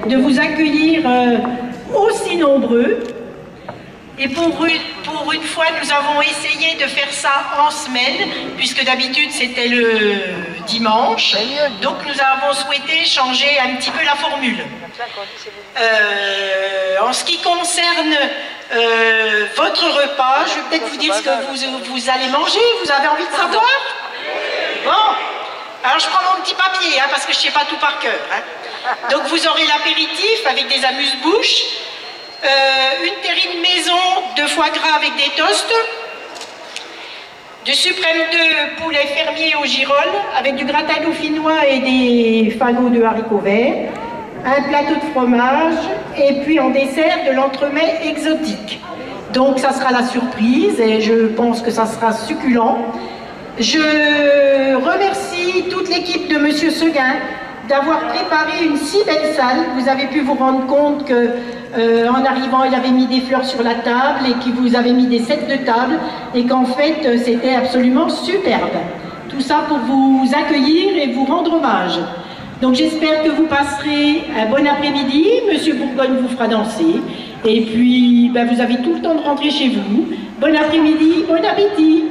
de vous accueillir aussi nombreux. Et pour une fois, nous avons essayé de faire ça en semaine, puisque d'habitude c'était le dimanche. Donc nous avons souhaité changer un petit peu la formule. En ce qui concerne votre repas, je vais peut-être vous dire ce que vous allez manger. Vous avez envie de savoir? Bon, alors je prends mon petit papier, parce que je ne sais pas tout par cœur. Donc vous aurez l'apéritif avec des amuse-bouches, une terrine maison de foie gras avec des toasts, du suprême de poulet fermier au girolles avec du gratin dauphinois et des fagots de haricots verts, un plateau de fromage et puis en dessert de l'entremets exotique. Donc ça sera la surprise et je pense que ça sera succulent. Je remercie toute l'équipe de Monsieur Seguin d'avoir préparé une si belle salle. Vous avez pu vous rendre compte que en arrivant, il avait mis des fleurs sur la table et qu'il vous avait mis des sets de table et qu'en fait, c'était absolument superbe. Tout ça pour vous accueillir et vous rendre hommage. Donc j'espère que vous passerez un bon après-midi. Monsieur Bourgogne vous fera danser. Et puis, vous avez tout le temps de rentrer chez vous. Bon après-midi, bon appétit.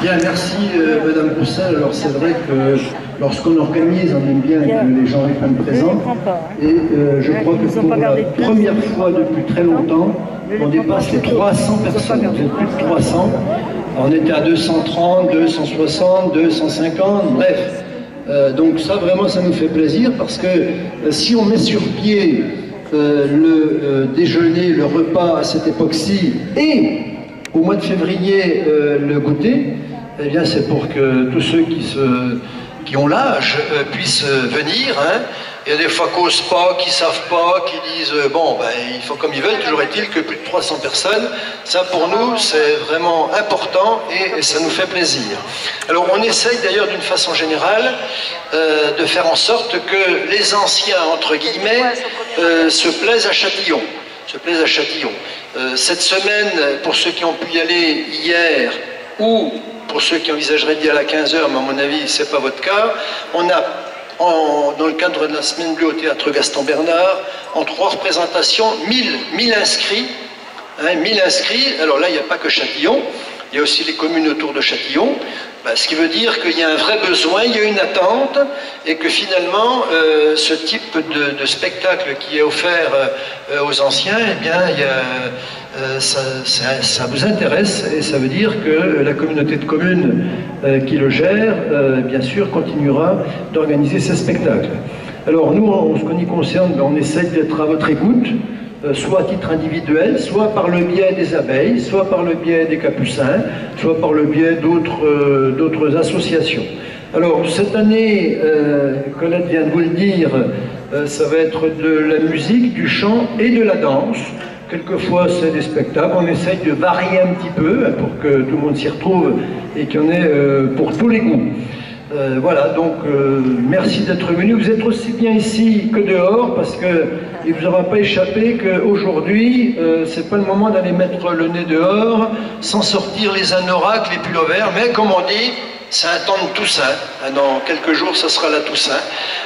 Bien, merci Madame Roussel. Alors c'est vrai que lorsqu'on organise, on aime bien que les gens répondent présents. Et je crois que pour la première fois depuis très longtemps, on dépasse les 300 personnes. Vous êtes plus de 300. On était à 230, 260, 250, bref. Donc ça, vraiment, ça nous fait plaisir parce que si on met sur pied le déjeuner, le repas à cette époque-ci et au mois de février le goûter, eh bien c'est pour que tous ceux qui ont l'âge puissent venir. Il y a des fois qui n'osent pas, qui ne savent pas, qui disent bon, ils font comme ils veulent. Toujours est-il que plus de 300 personnes, ça pour nous c'est vraiment important et ça nous fait plaisir. Alors on essaye d'ailleurs d'une façon générale de faire en sorte que les anciens, entre guillemets, se plaisent à Châtillon. Cette semaine, pour ceux qui ont pu y aller hier ou pour ceux qui envisageraient d'y aller à 15 h, mais à mon avis ce n'est pas votre cas, on a dans le cadre de la semaine bleue au théâtre Gaston Bernard, en 3 représentations, 1000 inscrits. 1000 inscrits, alors là il n'y a pas que Châtillon, il y a aussi les communes autour de Châtillon, ce qui veut dire qu'il y a un vrai besoin, il y a une attente, et que finalement ce type de spectacle qui est offert aux anciens, eh bien ça vous intéresse, et ça veut dire que la communauté de communes qui le gère, bien sûr, continuera d'organiser ces spectacles. Alors nous, en ce qu'on y concerne, on essaie d'être à votre écoute, soit à titre individuel, soit par le biais des abeilles, soit par le biais des capucins, soit par le biais d'autres associations. Alors cette année, Colette vient de vous le dire, ça va être de la musique, du chant et de la danse. Quelquefois c'est des spectacles, on essaye de varier un petit peu pour que tout le monde s'y retrouve et qu'il y en ait pour tous les goûts. Voilà, donc merci d'être venu. Vous êtes aussi bien ici que dehors parce qu'il ne vous aura pas échappé qu'aujourd'hui, c'est pas le moment d'aller mettre le nez dehors sans sortir les anoraks, les pulls verts, mais comme on dit, c'est un temps de Toussaint. Dans quelques jours, ça sera la Toussaint.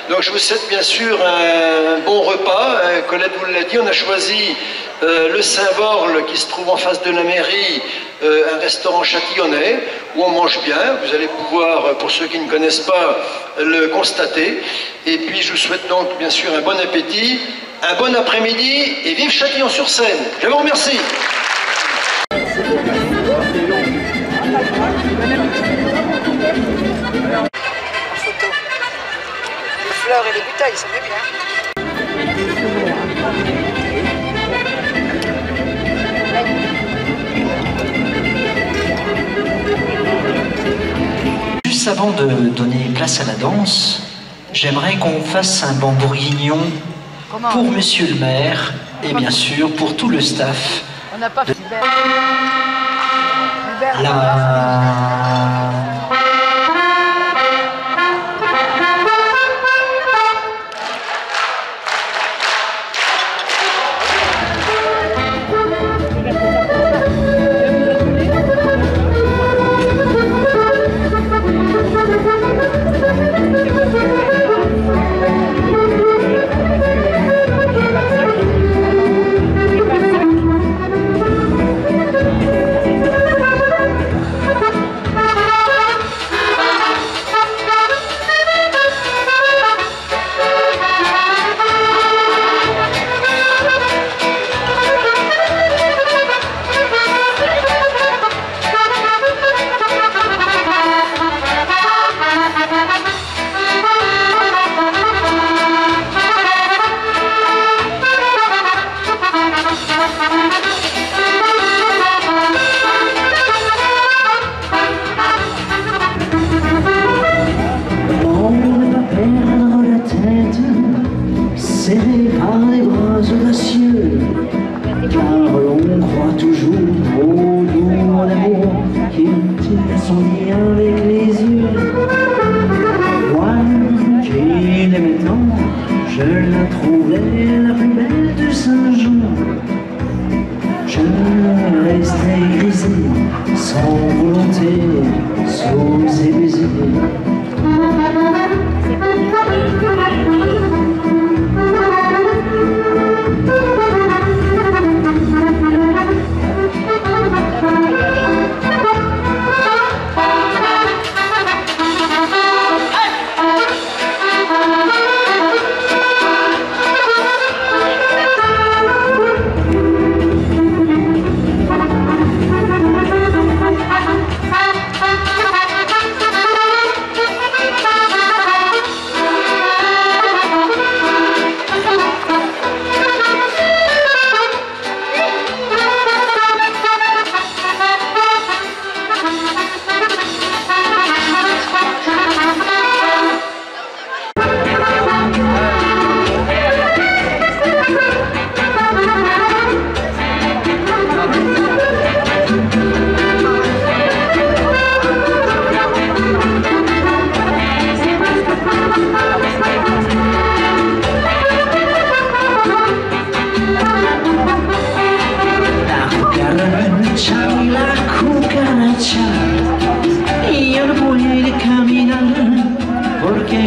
Donc je vous souhaite bien sûr un bon repas. Colette vous l'a dit, on a choisi le Saint-Vorle qui se trouve en face de la mairie, un restaurant châtillonnais où on mange bien. Vous allez pouvoir, pour ceux qui ne connaissent pas, le constater. Et puis je vous souhaite donc bien sûr un bon appétit, un bon après-midi et vive Châtillon-sur-Seine. Je vous remercie. Les fleurs et les bouteilles, ça met bien. Juste avant de donner place à la danse, j'aimerais qu'on fasse un bon bourguignon pour Monsieur le maire et bien sûr pour tout le staff. On n'a pas fait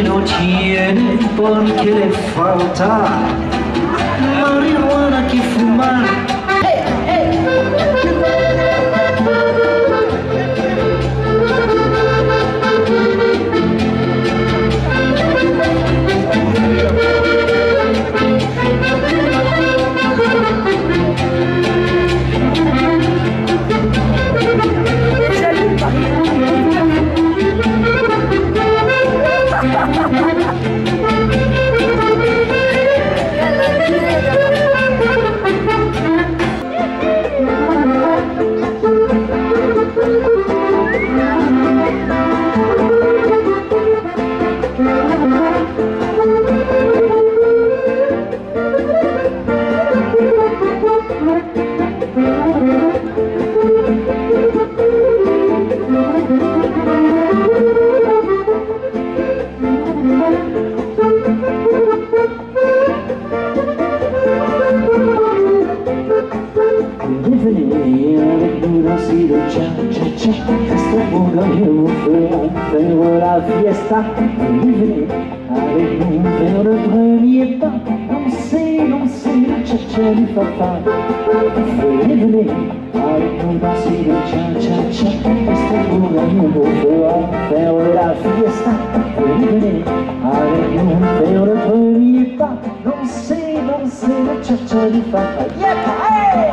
no tiene por qué le falta marihuana que fumar. Venez avec nous danser le cha-cha-cha, restez pour gagner mon feu, faire la fiesta. Venez avec nous faire le premier pas, danser, danser le cha-cha du papa. Venez, venez avec nous danser le cha-cha-cha, restez pour gagner mon feu, faire la fiesta. Venez, venez avec nous faire le premier pas, danser, danser le cha-cha du papa. Yeah, hey!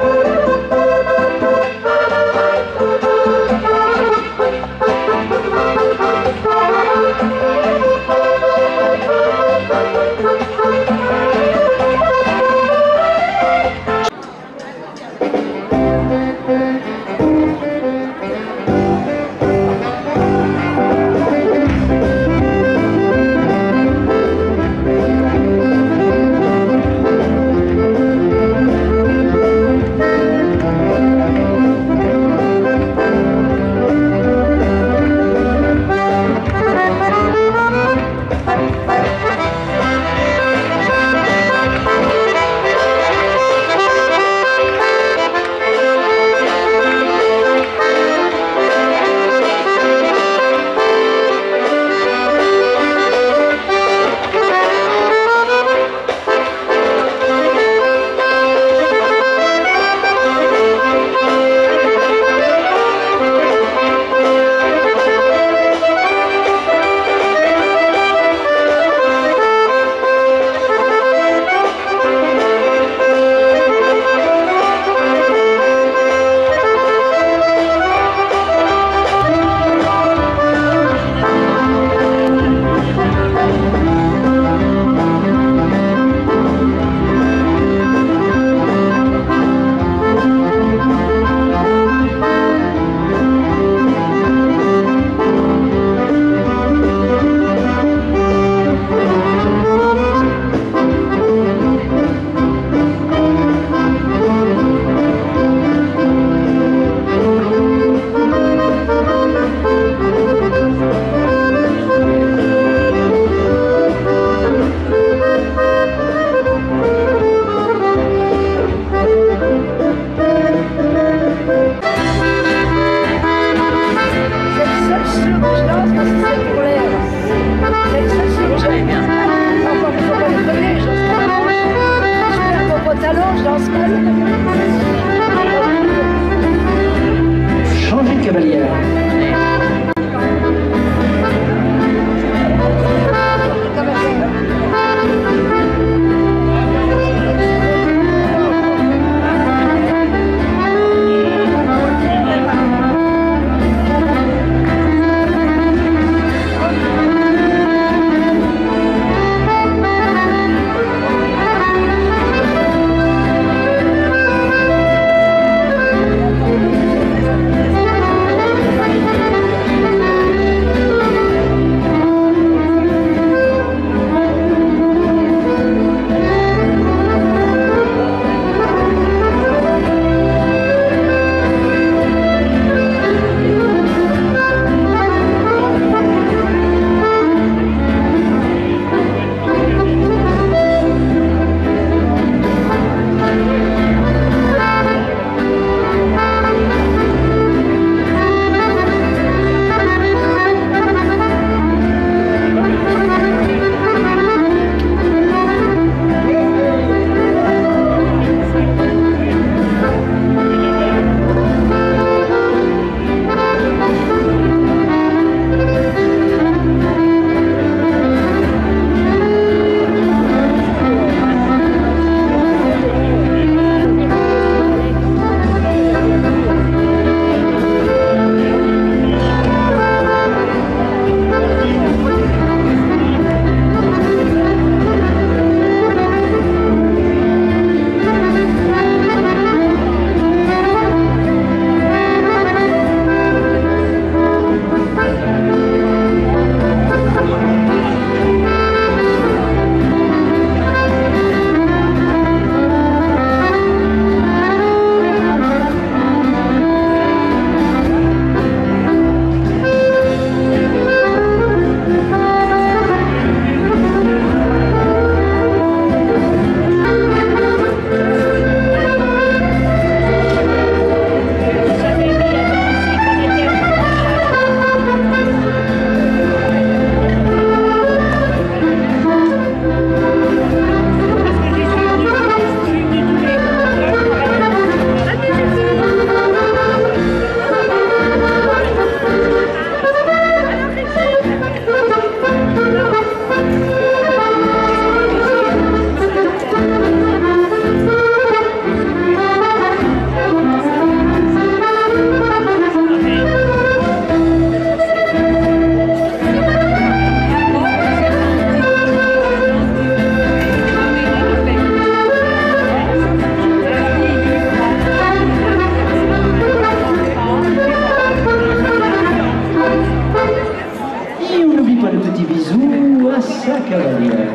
petit bisou à sa cavalière.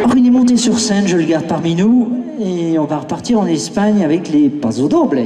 Alors il est monté sur scène, je le garde parmi nous, et on va repartir en Espagne avec les Paso Doble.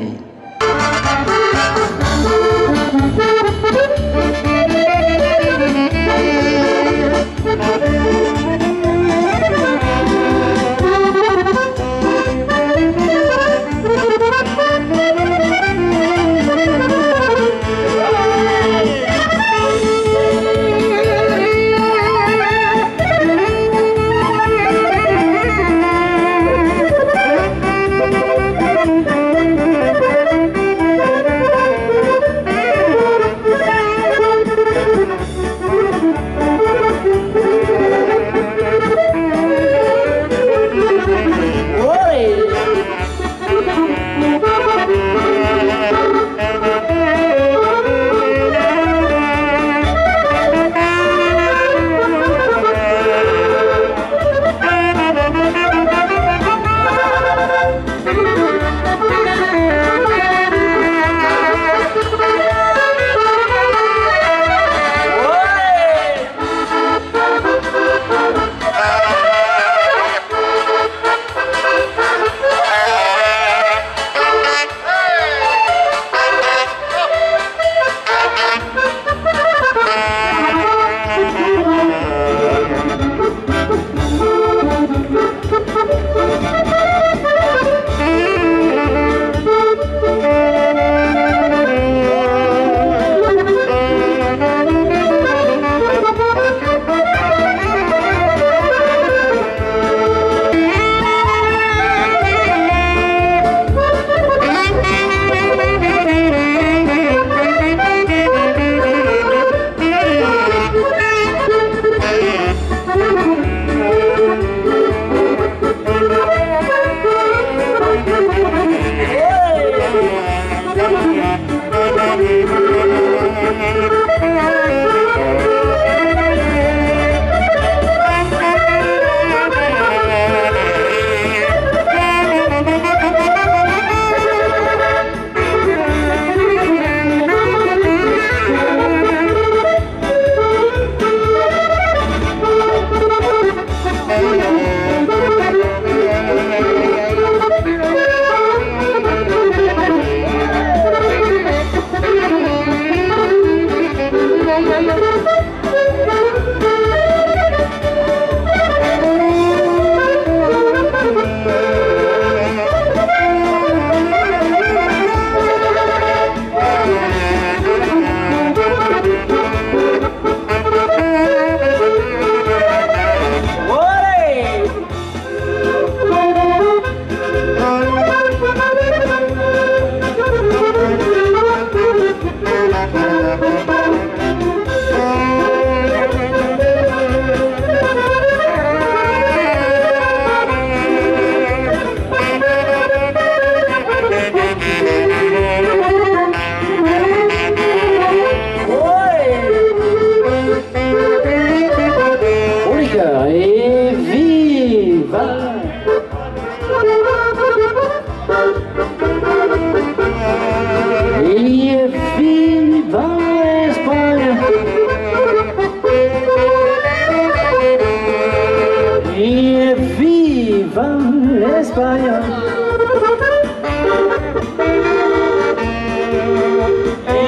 España.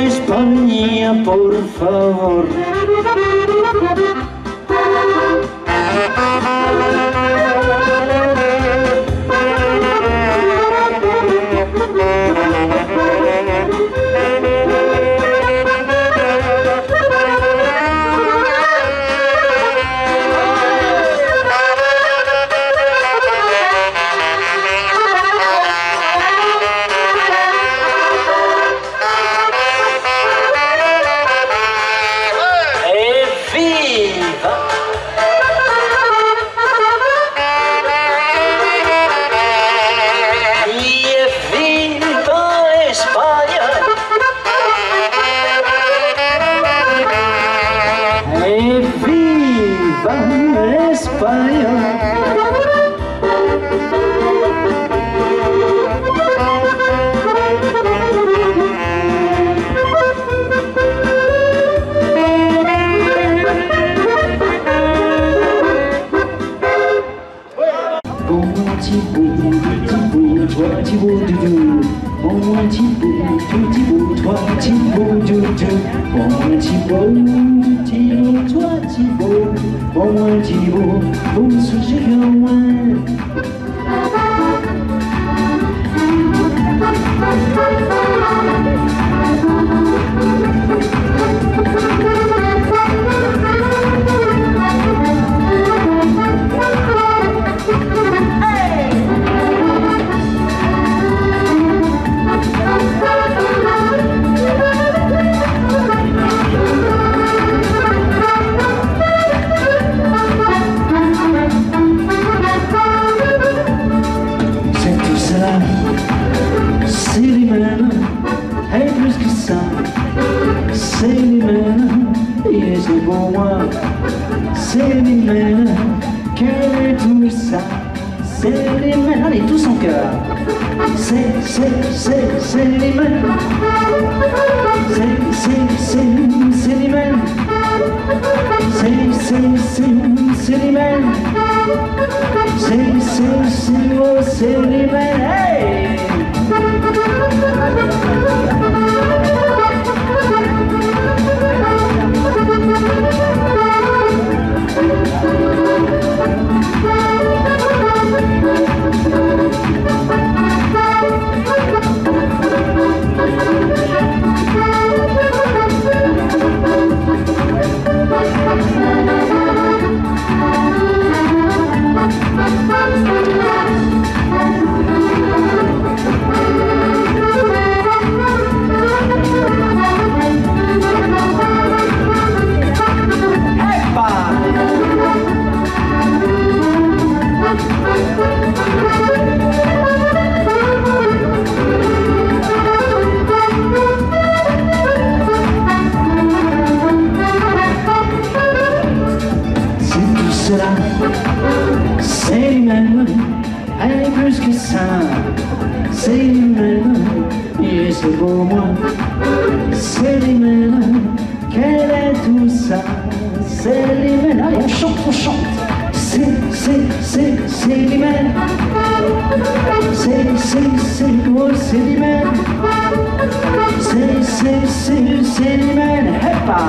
España, por favor. Thibaut, pour moi Thibaut, Thibaut, toi Thibaut, pour moi Thibaut, pour me soucier de moi. C'est les mêmes, et plus que ça, c'est les mêmes, et c'est pour moi, c'est les mêmes, quel est tout ça, c'est les mêmes, allez tous en cœur, c'est les mêmes, c'est les mêmes, c'est les mêmes, c'est les mêmes, hey! C'est les mêmes, et plus que ça, c'est les mêmes, et c'est pour moi, c'est les mêmes, quel est tout ça, c'est les mêmes, allez on chante, c'est les mêmes, c'est les mêmes, c'est les mêmes, hepa,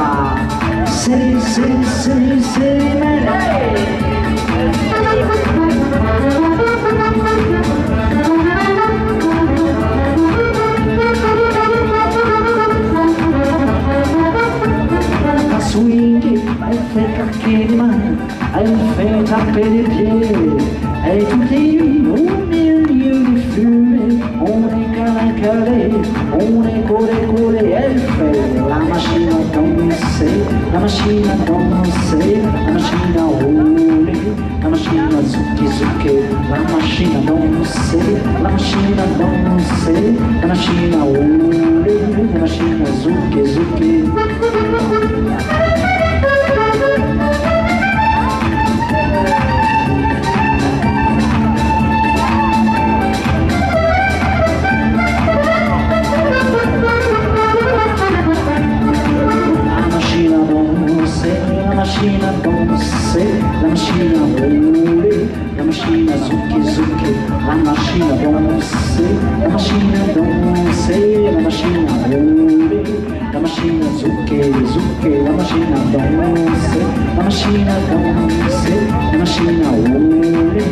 c'est les mêmes, hey! Swing, elle fait claquer les mains, elle fait taper les pieds, et toutes les nuits au milieu des fumées, on est calé, on est collé, elle fait la machine à danser, la machine à danser, la machine à rouler, la machine à zouker, la machine à danser, la machine à danser, la machine à rouler, la machine à zouker. La machine à danser, la machine à rouler, la machine à zouker, la machine à danser, la machine à danser, la machine à rouler, la machine à zouker, la machine à danser, la machine à danser, la machine à rouler.